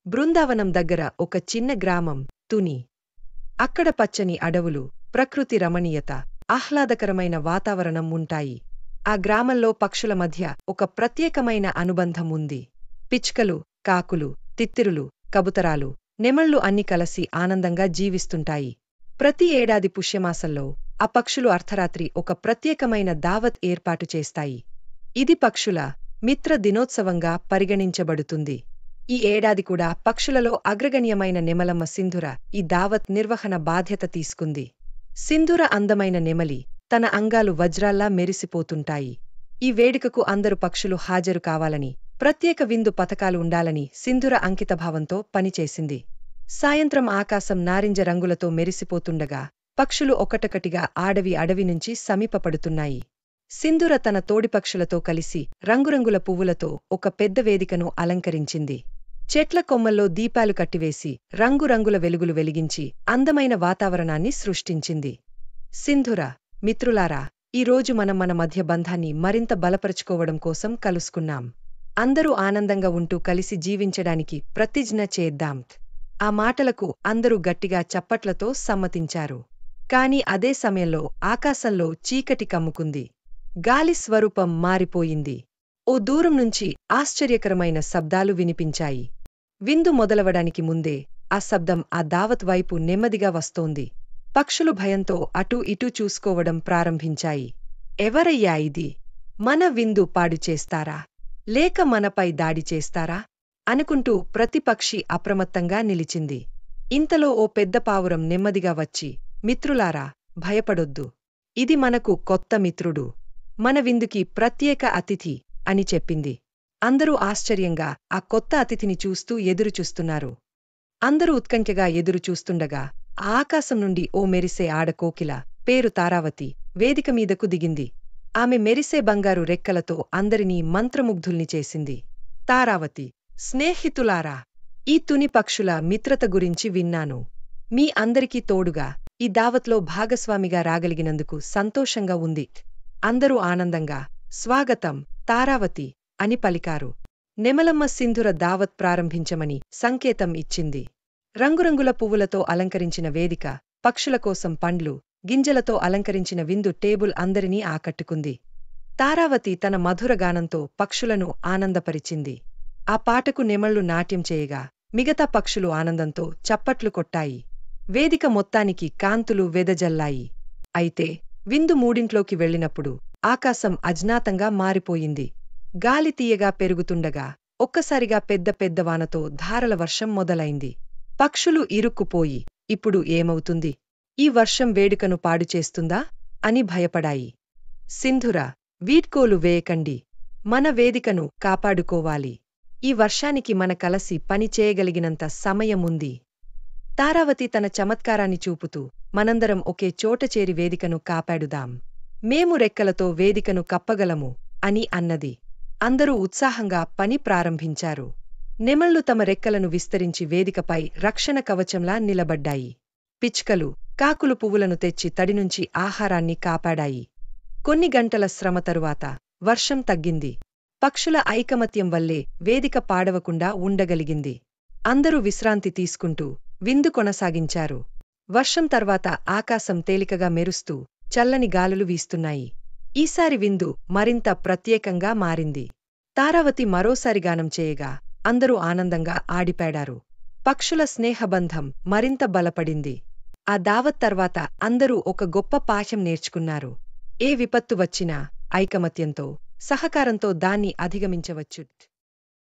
బృందావనం దగ్గర ఒక చిన్న గ్రామం తుని. అక్కడ పచ్చని అడవులు, ప్రకృతి రమణీయత, ఆహ్లాదకరమైన వాతావరణం ఉంటాయి. ఆ గ్రామంలో పక్షుల మధ్య ఒక ప్రత్యేకమైన అనుబంధం ఉంది. పిచ్చుకలు, కాకులు, తిత్తిరులు, కబుతరాలు, నెమళ్ళు అన్ని కలిసి ఆనందంగా జీవిస్తుంటాయి. ప్రతి ఏడాది పుష్యమాసంలో ఆ పక్షులు అర్ధరాత్రి ఒక ప్రత్యేకమైన దావత్ ఏర్పాటు చేస్తాయి. ఇది పక్షుల మిత్ర దినోత్సవంగా పరిగణించబడుతుంది. ఈ ఏడాది కూడా పక్షులలో అగ్రగణ్యమైన నెమలమ్మ సింధుర ఈ దావత్ నిర్వహణ బాధ్యత తీసుకుంది. సింధుర అందమైన నెమలి, తన అంగాలు వజ్రాల్లా మెరిసిపోతుంటాయి. ఈ వేడుకకు అందరు పక్షులు హాజరు కావాలని, ప్రత్యేక విందు పథకాలు ఉండాలని సింధుర అంకితభావంతో పనిచేసింది. సాయంత్రం ఆకాశం నారింజ రంగులతో మెరిసిపోతుండగా పక్షులు ఒకటొకటిగా అడవి నుంచి సమీపపడుతున్నాయి. సింధుర తన తోడిపక్షులతో కలిసి రంగురంగుల పువ్వులతో ఒక పెద్ద వేదికను అలంకరించింది. చెట్ల కొమ్మల్లో దీపాలు కట్టివేసి రంగురంగుల వెలుగులు వెలిగించి అందమైన వాతావరణాన్ని సృష్టించింది. సింధుర, మిత్రులారా, ఈరోజు మనం మన మధ్య బంధాన్ని మరింత బలపరుచుకోవడం కోసం కలుసుకున్నాం. అందరూ ఆనందంగా ఉంటూ కలిసి జీవించడానికి ప్రతిజ్ఞ చేద్దాం. ఆ మాటలకు అందరూ గట్టిగా చప్పట్లతో సమ్మతించారు. కాని అదే సమయంలో ఆకాశంలో చీకటి కమ్ముకుంది. గాలి స్వరూపం మారిపోయింది. ఓ దూరం నుంచి ఆశ్చర్యకరమైన శబ్దాలు వినిపించాయి. విందు మొదలవడానికి ముందే ఆ శబ్దం ఆ దావత్ వైపు నెమ్మదిగా వస్తోంది. పక్షులు భయంతో అటూ ఇటూ చూసుకోవడం ప్రారంభించాయి. ఎవరయ్యా ఇది? మన విందు పాడు చేస్తారా? లేక మనపై దాడి చేస్తారా? అనుకుంటూ ప్రతి పక్షి అప్రమత్తంగా నిలిచింది. ఇంతలో ఓ పెద్ద పావురం నెమ్మదిగా వచ్చి, మిత్రులారా, భయపడొద్దు. ఇది మనకు కొత్త మిత్రుడు. మన విందుకి ప్రత్యేక అతిథి అని చెప్పింది. అందరూ ఆశ్చర్యంగా ఆ కొత్త అతిథిని చూస్తూ ఎదురుచూస్తున్నారు. అందరూ ఉత్కంఠగా ఎదురుచూస్తుండగా ఆకాశం నుండి ఓ మెరిసే ఆడకోకిల, పేరు తారావతి, వేదిక మీదకు దిగింది. ఆమె మెరిసే బంగారు రెక్కలతో అందరినీ మంత్రముగ్ధుల్ని చేసింది. తారావతి, స్నేహితులారా, ఈ తుని పక్షుల మిత్రత గురించి విన్నాను. మీ అందరికీ తోడుగా ఈ దావత్లో భాగస్వామిగా రాగలిగినందుకు సంతోషంగా ఉంది. అందరూ ఆనందంగా స్వాగతం, తారావతి అని పలికారు. నెమలమ్మ సింధుర దావత్ ప్రారంభించమని సంకేతం ఇచ్చింది. రంగురంగుల పువ్వులతో అలంకరించిన వేదిక, పక్షుల కోసం పండ్లు, గింజలతో అలంకరించిన విందు టేబుల్ అందరినీ ఆకట్టుకుంది. తారావతి తన మధుర గానంతో పక్షులను ఆనందపరిచింది. ఆ పాటకు నెమళ్ళు నాట్యం చేయగా మిగతా పక్షులు ఆనందంతో చప్పట్లు కొట్టాయి. వేదిక మొత్తానికి కాంతులు వెదజల్లాయి. అయితే విందు మూడింట్లోకి వెళ్ళినప్పుడు ఆకాశం అజ్ఞాతంగా మారిపోయింది. గాలి తీయగా పెరుగుతుండగా ఒక్కసారిగా పెద్ద పెద్ద వానతో ధారల వర్షం మొదలైంది. పక్షులు ఇరుక్కుపోయి, ఇప్పుడు ఏమవుతుంది? ఈ వర్షం వేడుకను పాడు చేస్తుందా అని భయపడాయి. సింధుర, వీడ్కోలు వేయకండి. మన వేదికను కాపాడుకోవాలి. ఈ వర్షానికి మన కలసి పని చేయగలిగినంత సమయముంది. తారావతి తన చమత్కారాన్ని చూపుతూ, మనందరం ఒకే చోట చేరి వేదికను కాపాడుదాం. మేము రెక్కలతో వేదికను కప్పగలము అని అన్నది. అందరూ ఉత్సాహంగా పని ప్రారంభించారు. నెమళ్ళు తమ రెక్కలను విస్తరించి వేదికపై రక్షణ కవచంలా నిలబడ్డాయి. పిచ్చుకలు, కాకులు పువ్వులను తెచ్చి తడినుంచి ఆహారాన్ని కాపాడాయి. కొన్ని గంటల శ్రమ తరువాత వర్షం తగ్గింది. పక్షుల ఐకమత్యం వల్లే వేదిక పాడవకుండా ఉండగలిగింది. అందరూ విశ్రాంతి తీసుకుంటూ విందు కొనసాగించారు. వర్షం తర్వాత ఆకాశం తేలికగా మెరుస్తూ చల్లని గాలులు వీస్తున్నాయి. ఈసారి విందు మరింత ప్రత్యేకంగా మారింది. తారావతి మరోసారి గానం చేయగా అందరూ ఆనందంగా ఆడిపాడారు. పక్షుల స్నేహబంధం మరింత బలపడింది. ఆ దావత్ తర్వాత అందరూ ఒక గొప్ప పాఠం నేర్చుకున్నారు. ఏ విపత్తు వచ్చినా ఐకమత్యంతో, సహకారంతో దాన్ని అధిగమించవచ్చు.